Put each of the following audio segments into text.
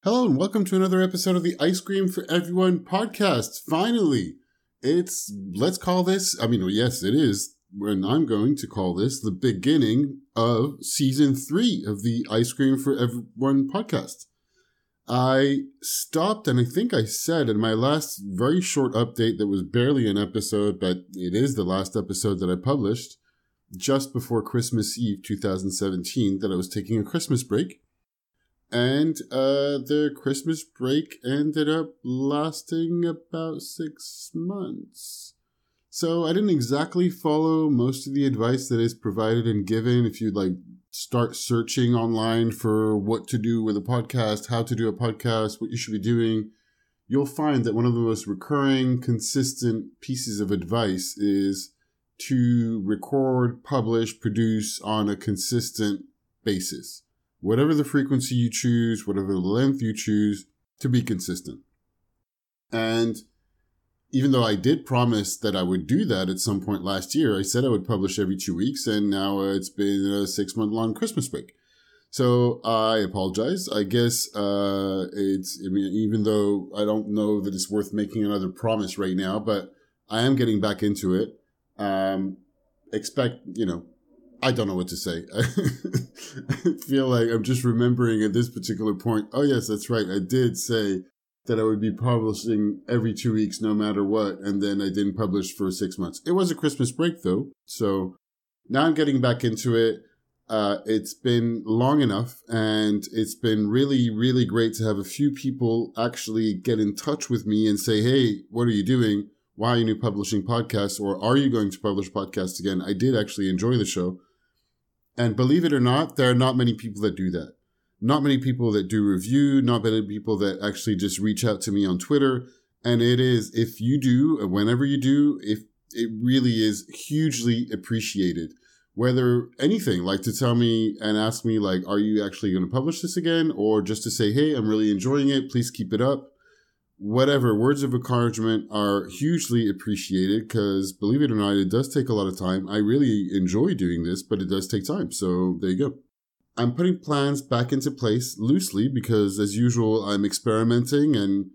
Hello and welcome to another episode of the Ice Cream for Everyone podcast. Finally, let's call this, yes, it is, and I'm going to call this the beginning of season 3 of the Ice Cream for Everyone podcast. I stopped, and I think I said in my last very short update that was barely an episode, but it is the last episode that I published just before Christmas Eve 2017, that I was taking a Christmas break. And the Christmas break ended up lasting about 6 months. So I didn't exactly follow most of the advice that is provided and given. If you start searching online for what to do with a podcast, how to do a podcast, what you should be doing, you'll find that one of the most recurring, consistent pieces of advice is to record, publish, produce on a consistent basis. Whatever the frequency you choose, whatever the length you choose, to be consistent. And even though I did promise that I would do that at some point last year, I said I would publish every 2 weeks, and now it's been a 6-month-long Christmas break. So I apologize. I guess even though I don't know that it's worth making another promise right now, but I am getting back into it. I don't know what to say. I feel like I'm just remembering at this particular point, oh yes, that's right. I did say that I would be publishing every 2 weeks no matter what, and then I didn't publish for 6 months. It was a Christmas break though, so now I'm getting back into it. It's been long enough, and it's been really, really great to have a few people actually get in touch with me and say, hey, what are you doing? Why are you publishing podcasts? Or are you going to publish podcasts again? I did actually enjoy the show. And believe it or not, there are not many people that do that. Not many people that do review, not many people that actually just reach out to me on Twitter. And it is, if you do, and whenever you do, if it really is hugely appreciated. Whether anything, to tell me and ask me, are you actually going to publish this again? Or just to say, hey, I'm really enjoying it. Please keep it up. Whatever, words of encouragement are hugely appreciated because, believe it or not, it does take a lot of time. I really enjoy doing this, but it does take time. So there you go. I'm putting plans back into place loosely because, as usual, I'm experimenting and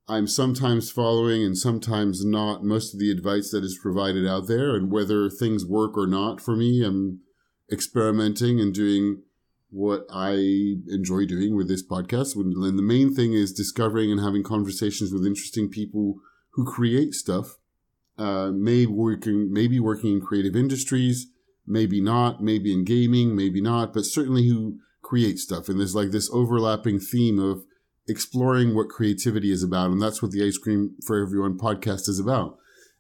I'm sometimes following and sometimes not most of the advice that is provided out there. And whether things work or not for me, I'm experimenting and doing what I enjoy doing with this podcast. And the main thing is discovering and having conversations with interesting people who create stuff, maybe working in creative industries, maybe not, maybe in gaming, maybe not, but certainly who create stuff. And there's this overlapping theme of exploring what creativity is about. And that's what the Ice Cream for Everyone podcast is about.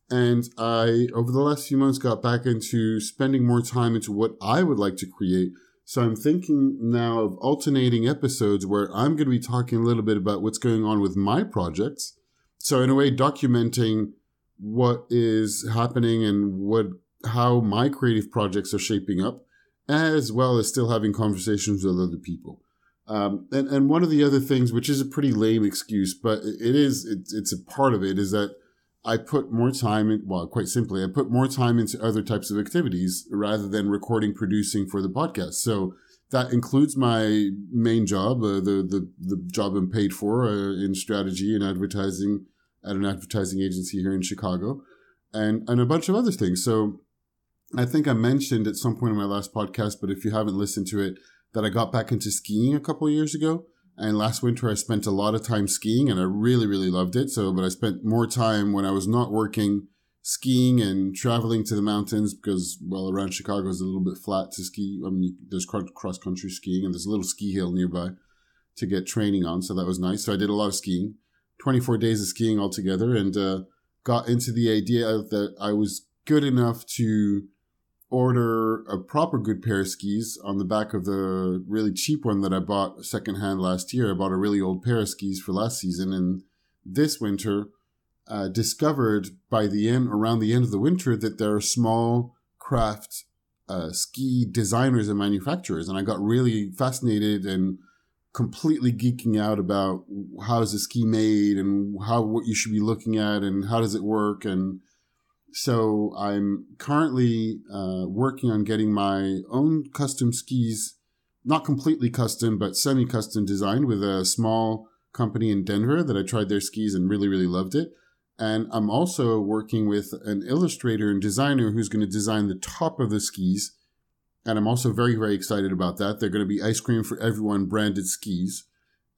And I, over the last few months, got back into spending more time into what I would like to create. So I'm thinking now of alternating episodes where I'm going to be talking a little bit about what's going on with my projects. So in a way, documenting what is happening and how my creative projects are shaping up, as well as still having conversations with other people. And one of the other things, which is a pretty lame excuse, but it's a part of it, is that I put more time quite simply, I put more time into other types of activities rather than recording, producing for the podcast. So that includes my main job, the job I'm paid for in strategy and advertising at an advertising agency here in Chicago, and a bunch of other things. So I think I mentioned at some point in my last podcast, but if you haven't listened to it, that I got back into skiing a couple of years ago. And last winter, I spent a lot of time skiing, and I really, really loved it. But I spent more time when I was not working skiing and traveling to the mountains because, around Chicago is a little bit flat to ski. There's cross-country skiing, and there's a little ski hill nearby to get training on. So that was nice. So I did a lot of skiing, 24 days of skiing altogether, and got into the idea that I was good enough to order a proper good pair of skis on the back of the really cheap one that I bought secondhand last year. I bought a really old pair of skis for last season, and this winter discovered around the end of the winter that there are small craft ski designers and manufacturers, and I got really fascinated and completely geeking out about how is a ski made and what you should be looking at and how does it work. And so I'm currently working on getting my own custom skis, not completely custom, but semi-custom designed with a small company in Denver that I tried their skis and really, really loved it. And I'm also working with an illustrator and designer who's going to design the top of the skis. And I'm also very, very excited about that. They're going to be ice cream for everyone branded skis.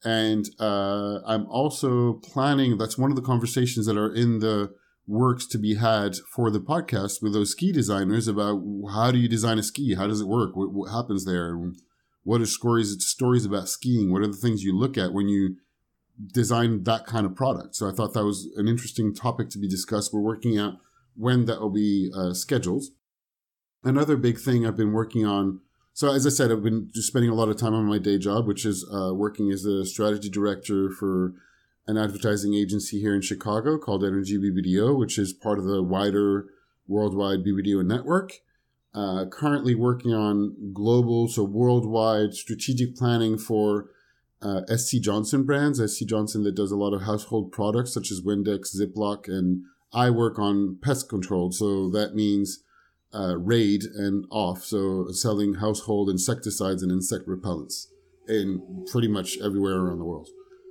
And I'm also planning, that's one of the conversations that are in the works to be had for the podcast with those ski designers about how do you design a ski? How does it work? What happens there? What are stories about skiing? What are the things you look at when you design that kind of product? So I thought that was an interesting topic to be discussed. We're working out when that will be scheduled. Another big thing I've been working on. So as I said, I've been just spending a lot of time on my day job, which is working as a strategy director for an advertising agency here in Chicago called Energy BBDO, which is part of the wider worldwide BBDO network. Currently working on global, so worldwide strategic planning for SC Johnson brands. SC Johnson that does a lot of household products such as Windex, Ziploc, and I work on pest control. So that means Raid and Off, so selling household insecticides and insect repellents in pretty much everywhere around the world.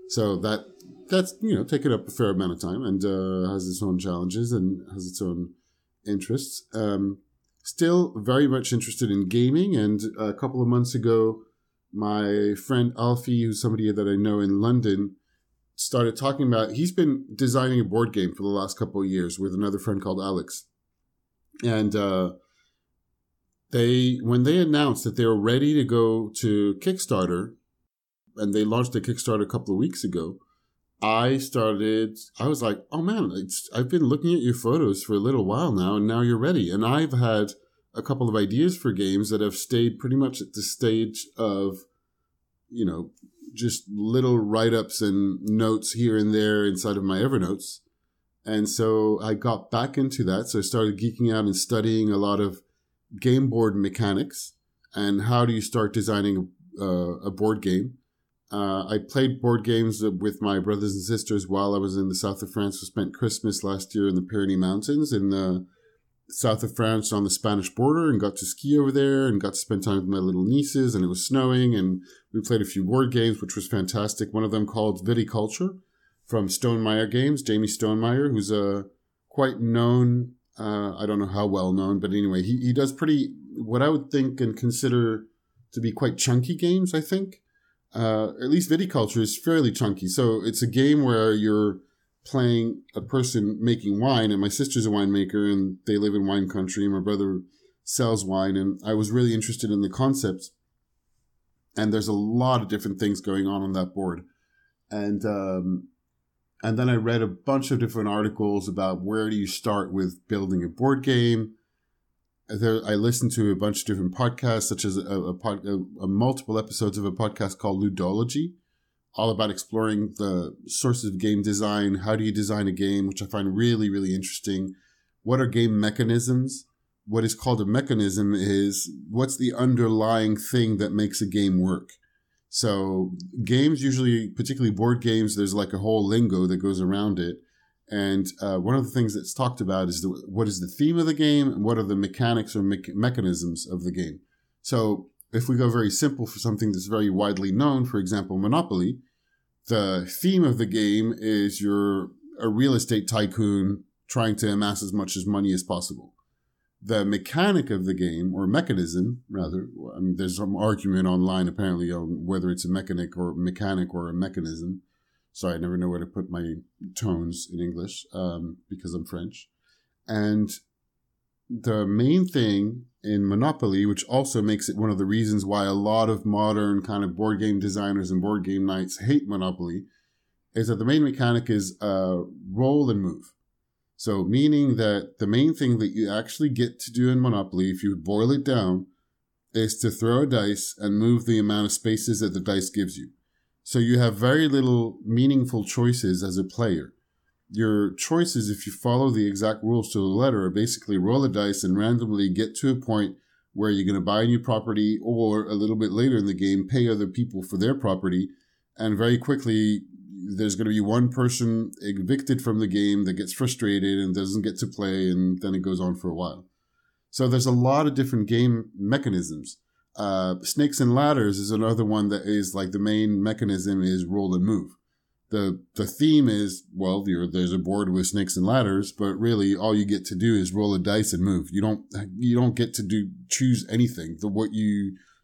So that's taken up a fair amount of time and has its own challenges and has its own interests. Still very much interested in gaming, and a couple of months ago, my friend Alfie, who's somebody that I know in London, started talking about, he's been designing a board game for the last couple of years with another friend called Alex. And when they announced that they were ready to go to Kickstarter, and they launched the Kickstarter a couple of weeks ago, I was like, oh man, I've been looking at your photos for a little while now, and now you're ready. And I've had a couple of ideas for games that have stayed pretty much at the stage of, just little write-ups and notes here and there inside of my Evernotes. And so I got back into that. So I started geeking out and studying a lot of game board mechanics and how do you start designing a board game. I played board games with my brothers and sisters while I was in the south of France. We spent Christmas last year in the Pyrenees Mountains in the south of France on the Spanish border and got to ski over there and got to spend time with my little nieces, and it was snowing, and we played a few board games, which was fantastic. One of them called Viticulture from Stonemeyer Games, Jamie Stonemeyer, who's a quite known, I don't know how well known, but anyway, he does pretty, what I would think and consider to be quite chunky games, I think. At least Viticulture is fairly chunky. So it's a game where you're playing a person making wine, and my sister's a winemaker and they live in wine country, and my brother sells wine, and I was really interested in the concept. And there's a lot of different things going on that board. And then I read a bunch of different articles about where do you start with building a board game. I listened to a bunch of different podcasts, such as a multiple episodes of a podcast called Ludology, all about exploring the sources of game design. How do you design a game, which I find really, really interesting. What are game mechanisms? What is called a mechanism is what's the underlying thing that makes a game work. So games usually, particularly board games, there's like a whole lingo that goes around it. And one of the things that's talked about is what is the theme of the game and what are the mechanics or mechanisms of the game. So if we go very simple for something that's very widely known, for example, Monopoly, the theme of the game is you're a real estate tycoon trying to amass as much money as possible. The mechanic of the game, or mechanism, rather, I mean, there's some argument online apparently on whether it's a mechanic or a mechanism. Sorry, I never know where to put my tones in English because I'm French. And the main thing in Monopoly, which also makes it one of the reasons why a lot of modern kind of board game designers and board game nights hate Monopoly, is that the main mechanic is roll and move. So meaning that the main thing that you actually get to do in Monopoly, if you boil it down, is to throw a dice and move the amount of spaces that the dice gives you. So you have very little meaningful choices as a player. Your choices, if you follow the exact rules to the letter, are basically roll a dice and randomly get to a point where you're going to buy a new property, or a little bit later in the game, pay other people for their property. And very quickly, there's going to be one person evicted from the game that gets frustrated and doesn't get to play, and then it goes on for a while. So there's a lot of different game mechanisms. Snakes and Ladders is another one that is like the main mechanism is roll and move. the theme is, well, there's a board with snakes and ladders, but really all you get to do is roll a dice and move. You don't get to choose anything.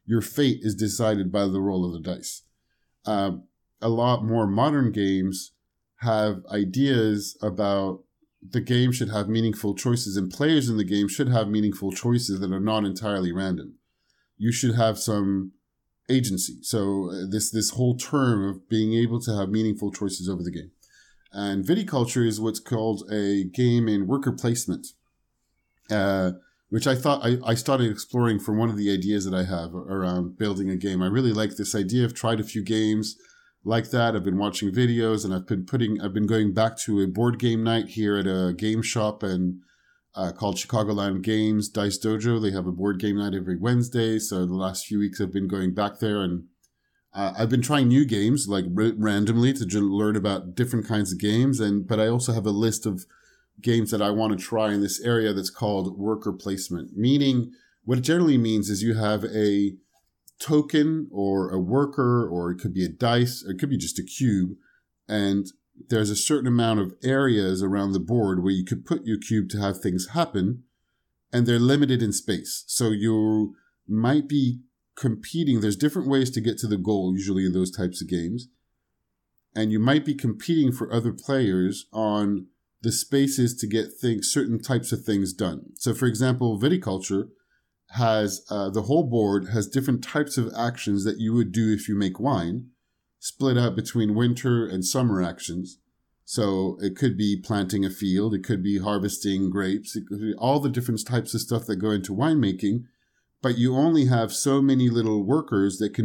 Your fate is decided by the roll of the dice. A lot more modern games have ideas about the game should have meaningful choices, and players in the game should have meaningful choices that are not entirely random. You should have some agency. So this whole term of being able to have meaningful choices over the game. And viticulture is what's called a game in worker placement, which I thought I started exploring from one of the ideas that I have around building a game. I really like this idea. I've tried a few games like that. I've been watching videos, and I've been going back to a board game night here at a game shop and called Chicagoland Games Dice Dojo. They have a board game night every Wednesday. So the last few weeks I've been going back there, and I've been trying new games like randomly to learn about different kinds of games. But I also have a list of games that I want to try in this area that's called worker placement, meaning what it generally means is you have a token or a worker, or it could be a dice, or it could be just a cube, and there's a certain amount of areas around the board where you could put your cube to have things happen, and they're limited in space. So you might be competing. There's different ways to get to the goal, usually in those types of games. And you might be competing for other players on the spaces to get certain types of things done. So for example, viticulture has, the whole board has different types of actions that you would do if you make wine, split out between winter and summer actions. So it could be planting a field, it could be harvesting grapes, it could be all the different types of stuff that go into winemaking, but you only have so many little workers that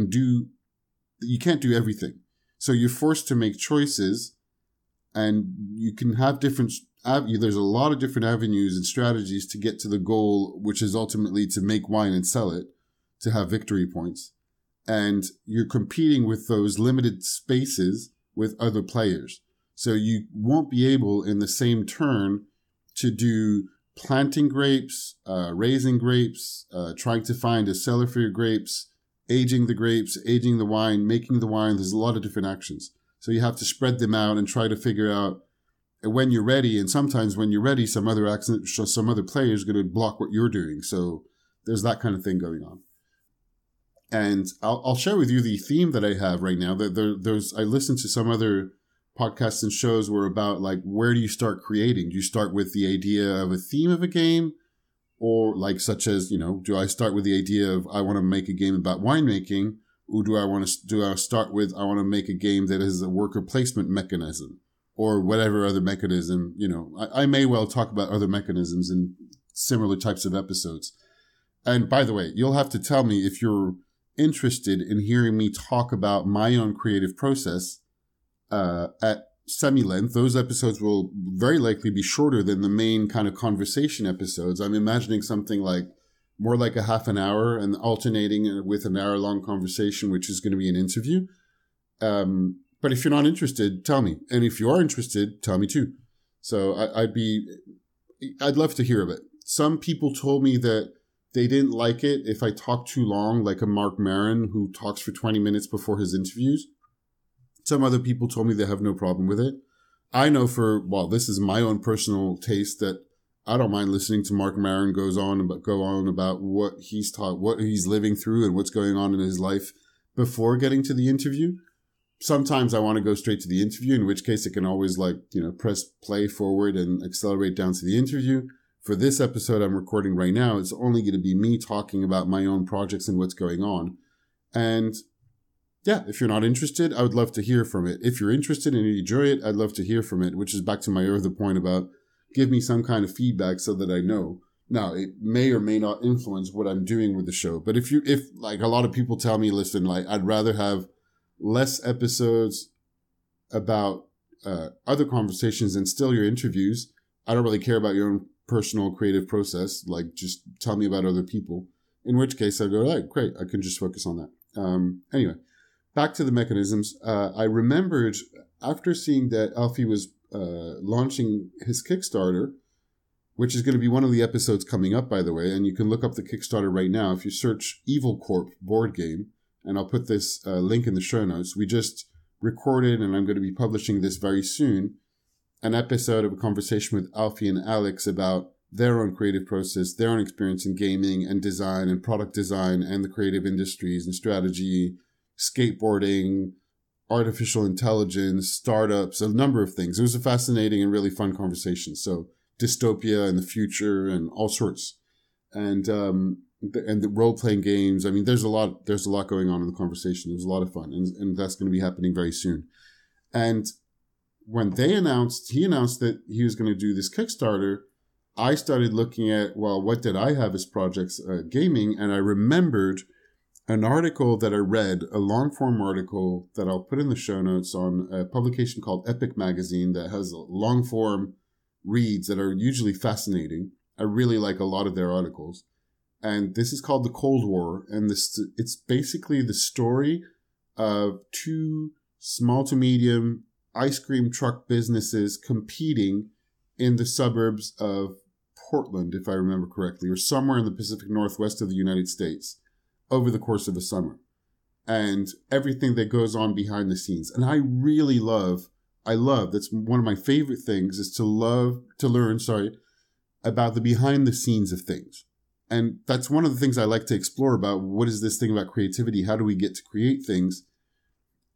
you can't do everything. So you're forced to make choices, and you can have there's a lot of different avenues and strategies to get to the goal, which is ultimately to make wine and sell it, to have victory points. And you're competing with those limited spaces with other players. So you won't be able in the same turn to do planting grapes, raising grapes, trying to find a seller for your grapes, aging the wine, making the wine. There's a lot of different actions. So you have to spread them out and try to figure out when you're ready. And sometimes when you're ready, some other player is going to block what you're doing. So there's that kind of thing going on. And I'll share with you the theme that I have right now. I listen to some other podcasts and shows where about like, where do you start creating? Do you start with the idea of a theme of a game? Or like such as, do I start with the idea of I want to make a game about winemaking? Or do I start with I want to make a game that is a worker placement mechanism? Or whatever other mechanism, I may well talk about other mechanisms in similar types of episodes. And by the way, you'll have to tell me if you're interested in hearing me talk about my own creative process at semi-length. Those episodes will very likely be shorter than the main kind of conversation episodes. I'm imagining something like more like a half an hour and alternating with an hour-long conversation, which is going to be an interview. But if you're not interested, tell me. And if you are interested, tell me too. So I'd love to hear of it. Some people told me that they didn't like it if I talk too long, like a Mark Maron who talks for 20 minutes before his interviews. Some other people told me they have no problem with it. I know this is my own personal taste, that I don't mind listening to Mark Maron go on about what he's taught, what he's living through and what's going on in his life before getting to the interview. Sometimes I want to go straight to the interview, in which case I can always press play forward and accelerate down to the interview. For this episode I'm recording right now, it's only going to be me talking about my own projects and what's going on. And yeah, if you're not interested, I would love to hear from it. If you're interested and you enjoy it, I'd love to hear from it, which is back to my other point about give me some kind of feedback so that I know. Now, it may or may not influence what I'm doing with the show. But if like a lot of people tell me, listen, like I'd rather have less episodes about other conversations and still your interviews. I don't really care about your own personal creative process. Like, just tell me about other people. In which case I go, right, great, I can just focus on that. Anyway, back to the mechanisms. I remembered after seeing that Alfie was launching his Kickstarter, which is going to be one of the episodes coming up, by the way, and you can look up the Kickstarter right now if you search Evil Corp Board Game, and I'll put this link in the show notes. We just recorded, and I'm going to be publishing this very soon, an episode of a conversation with Alfie and Alex about their own creative process, their own experience in gaming and design and product design and the creative industries and strategy, skateboarding, artificial intelligence, startups, a number of things. It was a fascinating and really fun conversation. So dystopia and the future and all sorts. And the role-playing games. I mean, there's a lot going on in the conversation. It was a lot of fun. And that's going to be happening very soon. And when he announced that he was going to do this Kickstarter, I started looking at, well, what did I have as projects gaming? And I remembered an article that I read, a long-form article that I'll put in the show notes on a publication called Epic Magazine that has long-form reads that are usually fascinating. I really like a lot of their articles. And this is called The Cold War. And it's basically the story of two small to medium ice cream truck businesses competing in the suburbs of Portland, if I remember correctly, or somewhere in the Pacific Northwest of the United States over the course of a summer, and everything that goes on behind the scenes. And I really love, that's one of my favorite things, is to learn about the behind the scenes of things. And that's one of the things I like to explore about what is this thing about creativity? How do we get to create things?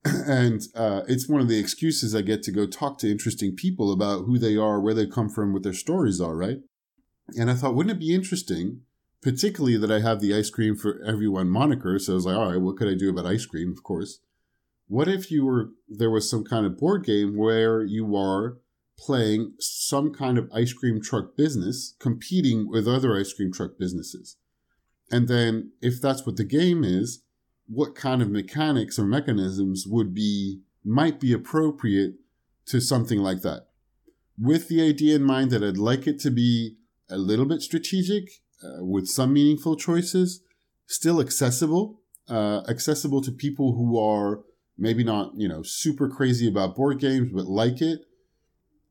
And it's one of the excuses I get to go talk to interesting people about who they are, where they come from, what their stories are, right? And I thought, wouldn't it be interesting, particularly that I have the ice cream for everyone moniker. So I was like, all right, what could I do about ice cream? Of course. What if there was some kind of board game where you are playing some kind of ice cream truck business competing with other ice cream truck businesses? And then if that's what the game is, what kind of mechanics or mechanisms might be appropriate to something like that? With the idea in mind that I'd like it to be a little bit strategic, with some meaningful choices, still accessible to people who are maybe not, super crazy about board games, but like it.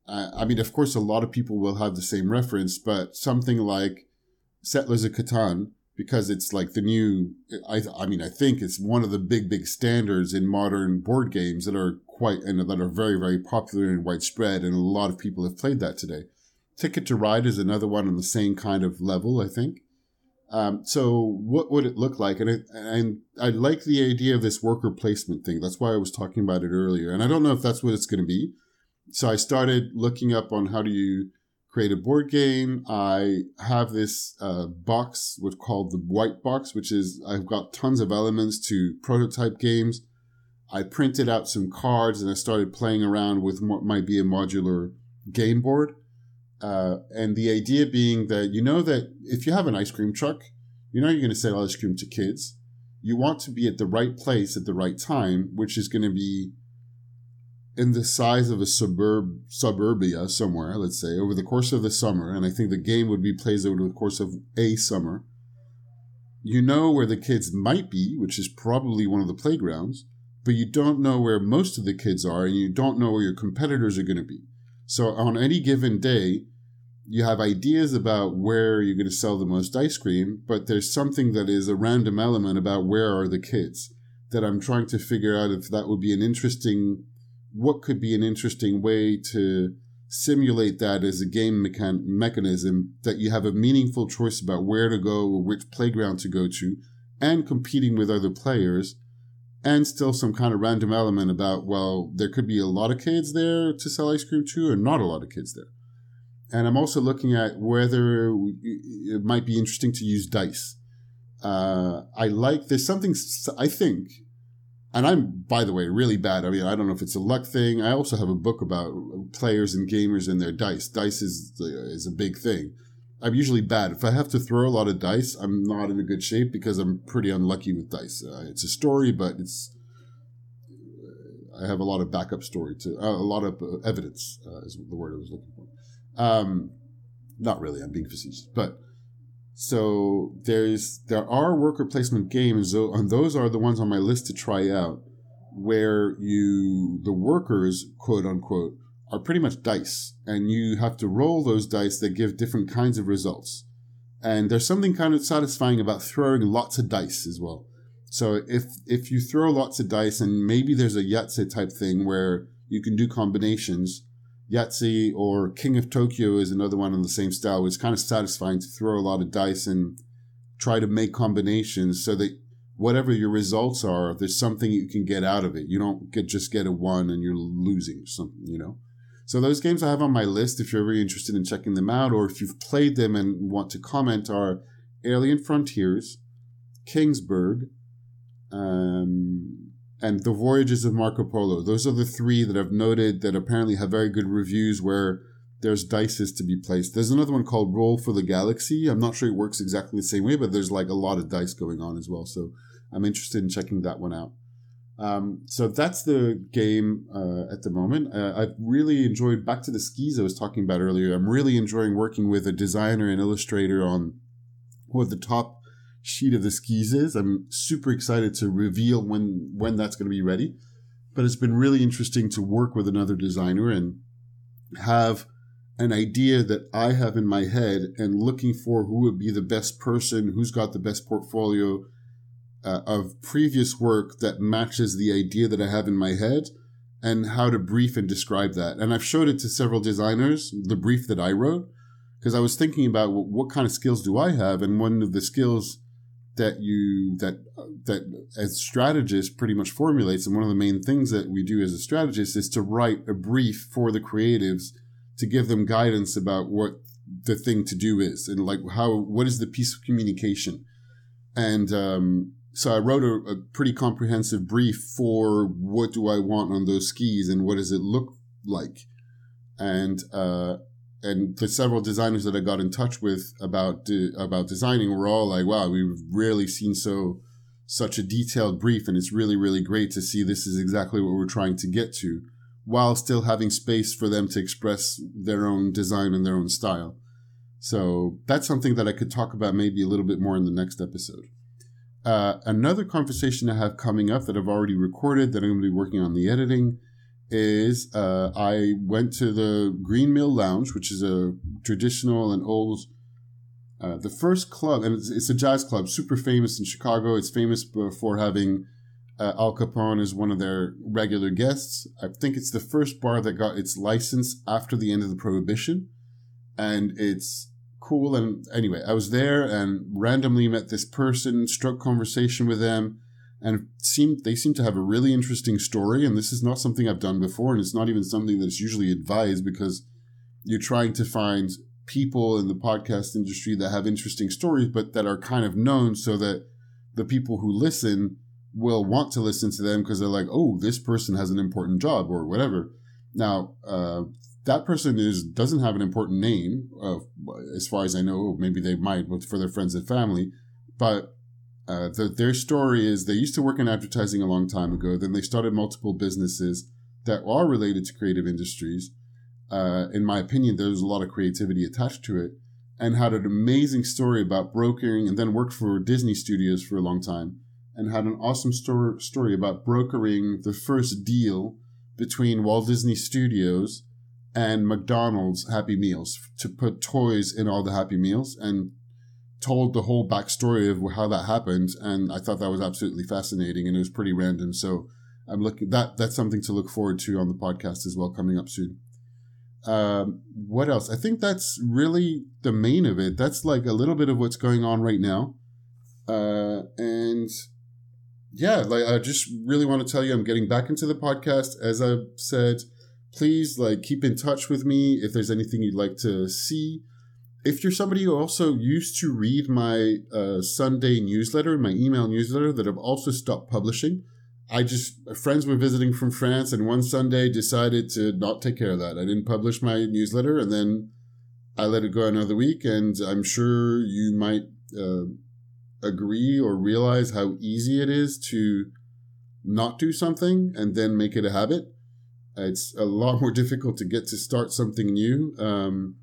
I mean, of course, a lot of people will have the same reference, but something like Settlers of Catan, because it's like the new, I think it's one of the big standards in modern board games that are very, very popular and widespread, and a lot of people have played that today. Ticket to Ride is another one on the same kind of level, I think. So what would it look like? And I like the idea of this worker placement thing. That's why I was talking about it earlier. And I don't know if that's what it's going to be. So I started looking up on how do you create a board game. I have this box, what's called the white box, which is I've got tons of elements to prototype games. I printed out some cards and I started playing around with what might be a modular game board. And the idea being that, that if you have an ice cream truck, you're going to sell ice cream to kids. You want to be at the right place at the right time, which is going to be in the size of a suburbia somewhere, let's say, over the course of the summer. And I think the game would be plays over the course of a summer. You know where the kids might be, which is probably one of the playgrounds, but you don't know where most of the kids are, and you don't know where your competitors are going to be. So on any given day, you have ideas about where you're going to sell the most ice cream, but there's something that is a random element about where are the kids that I'm trying to figure out if that would be what could be an interesting way to simulate that as a game mechanism, that you have a meaningful choice about where to go or which playground to go to, and competing with other players, and still some kind of random element about, well, there could be a lot of kids there to sell ice cream to or not a lot of kids there. And I'm also looking at whether it might be interesting to use dice. There's something, I think, and I'm, by the way, really bad. I mean, I don't know if it's a luck thing. I also have a book about players and gamers and their dice. Dice is a big thing. I'm usually bad. If I have to throw a lot of dice, I'm not in a good shape because I'm pretty unlucky with dice. It's a story, but I have a lot of backup story a lot of evidence is the word I was looking for. Not really, I'm being facetious, but so there are worker placement games, and those are the ones on my list to try out, where the workers, quote unquote, are pretty much dice, and you have to roll those dice that give different kinds of results. And there's something kind of satisfying about throwing lots of dice as well. So if you throw lots of dice, and maybe there's a Yahtzee type thing where you can do combinations, Yahtzee or King of Tokyo is another one in the same style. It's kind of satisfying to throw a lot of dice and try to make combinations so that whatever your results are, there's something you can get out of it. You don't just get a 1 and you're losing something, you know. So those games I have on my list, if you're very interested in checking them out, or if you've played them and want to comment, are Alien Frontiers, Kingsburg, and the Voyages of Marco Polo. Those are the 3 that I've noted that apparently have very good reviews where there's dices to be placed. There's another one called Roll for the Galaxy. I'm not sure it works exactly the same way, but there's like a lot of dice going on as well. So I'm interested in checking that one out. So that's the game at the moment. I've really enjoyed, back to the skis I was talking about earlier, I'm really enjoying working with a designer and illustrator on what the top sheet of the skis is. I'm super excited to reveal when that's going to be ready. But it's been really interesting to work with another designer and have an idea that I have in my head and looking for who would be the best person, who's got the best portfolio of previous work that matches the idea that I have in my head, and how to brief and describe that. And I've showed it to several designers, the brief that I wrote, because I was thinking about what kind of skills do I have, and one of the skills that as strategist pretty much formulates, and one of the main things that we do as a strategist is to write a brief for the creatives to give them guidance about what the thing to do is, and like what is the piece of communication. And so I wrote a pretty comprehensive brief for what do I want on those skis and what does it look like. And the several designers that I got in touch with about designing were all like, wow, we've rarely seen such a detailed brief, and it's really, really great to see this is exactly what we're trying to get to, while still having space for them to express their own design and their own style. So that's something that I could talk about maybe a little bit more in the next episode. Another conversation I have coming up that I've already recorded that I'm going to be working on the editing is I went to the Green Mill Lounge, which is a traditional and old, the first club, and it's a jazz club, super famous in Chicago. It's famous for having Al Capone as one of their regular guests. I think it's the first bar that got its license after the end of the Prohibition, and it's cool. And anyway, I was there and randomly met this person, struck conversation with them, and they seem to have a really interesting story. And this is not something I've done before, and it's not even something that's usually advised, because you're trying to find people in the podcast industry that have interesting stories, but that are kind of known so that the people who listen will want to listen to them because they're like, oh, this person has an important job or whatever. Now, that person doesn't have an important name, as far as I know. Maybe they might for their friends and family, but their story is they used to work in advertising a long time ago. Then they started multiple businesses that are related to creative industries. In my opinion, there's a lot of creativity attached to it, and had an amazing story about brokering, and then worked for Disney Studios for a long time, and had an awesome story about brokering the first deal between Walt Disney Studios and McDonald's Happy Meals to put toys in all the Happy Meals, and told the whole backstory of how that happened. And I thought that was absolutely fascinating, and it was pretty random. So I'm looking that's something to look forward to on the podcast as well, coming up soon. What else? I think that's really the main of it. That's like a little bit of what's going on right now. And yeah, like I just really want to tell you I'm getting back into the podcast. As I've said, please keep in touch with me if there's anything you'd like to see. If you're somebody who also used to read my Sunday newsletter, my email newsletter that I've also stopped publishing, friends were visiting from France, and one Sunday decided to not take care of that. I didn't publish my newsletter, and then I let it go another week, and I'm sure you might agree or realize how easy it is to not do something and then make it a habit. It's a lot more difficult to get to start something new.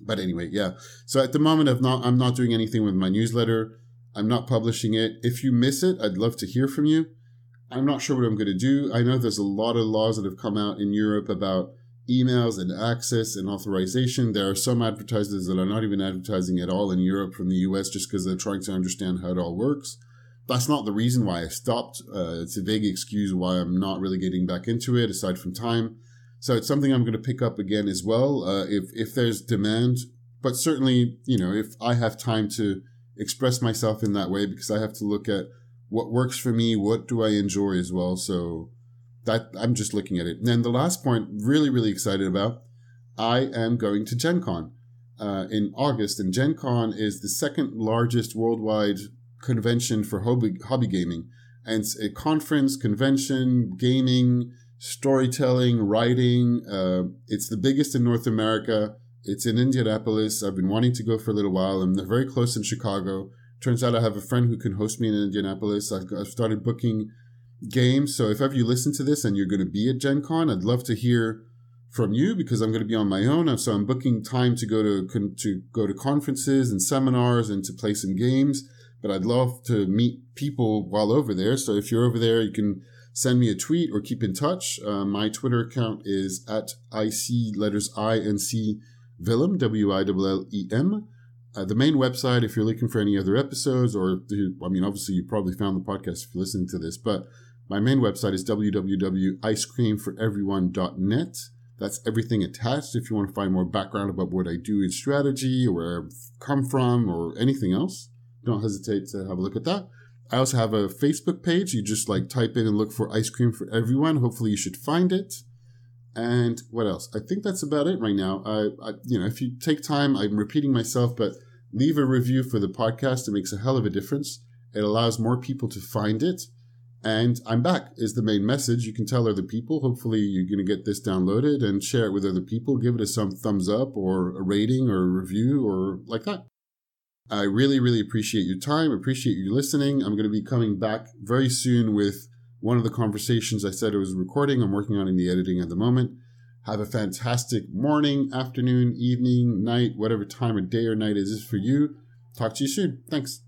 But anyway, yeah. So at the moment, I'm not doing anything with my newsletter. I'm not publishing it. If you miss it, I'd love to hear from you. I'm not sure what I'm going to do. I know there's a lot of laws that have come out in Europe about emails and access and authorization. There are some advertisers that are not even advertising at all in Europe from the US just because they're trying to understand how it all works. That's not the reason why I stopped. It's a vague excuse why I'm not really getting back into it, aside from time. So it's something I'm going to pick up again as well, if there's demand. But certainly, if I have time to express myself in that way, because I have to look at what works for me, what do I enjoy as well. So that I'm just looking at it. And then the last point, really, really excited about, I am going to GenCon in August. And GenCon is the second largest worldwide convention for hobby gaming. And it's a conference, convention, gaming, storytelling, writing. It's the biggest in North America. It's in Indianapolis. I've been wanting to go for a little while. I'm very close in Chicago. Turns out I have a friend who can host me in Indianapolis. I've started booking games. So if ever you listen to this and you're going to be at GenCon, I'd love to hear from you, because I'm going to be on my own. So I'm booking time to go to conferences and seminars and to play some games. But I'd love to meet people while over there. So if you're over there, you can send me a tweet or keep in touch. My Twitter account is at INC Willem, WILLEM. The main website, if you're looking for any other episodes, obviously you probably found the podcast if you're listening to this, but my main website is www.icecreamforeveryone.net. That's everything attached if you want to find more background about what I do in strategy or where I've come from or anything else. Don't hesitate to have a look at that. I also have a Facebook page. You just type in and look for Ice Cream for Everyone. Hopefully you should find it. And what else? I think that's about it right now. If you take time, I'm repeating myself, but leave a review for the podcast. It makes a hell of a difference. It allows more people to find it. And I'm back is the main message. You can tell other people. Hopefully you're going to get this downloaded and share it with other people. Give it some thumbs up or a rating or a review or like that. I really, really appreciate your time. Appreciate you listening. I'm going to be coming back very soon with one of the conversations I said I was recording. I'm working on in the editing at the moment. Have a fantastic morning, afternoon, evening, night, whatever time of day or night it is for you. Talk to you soon. Thanks.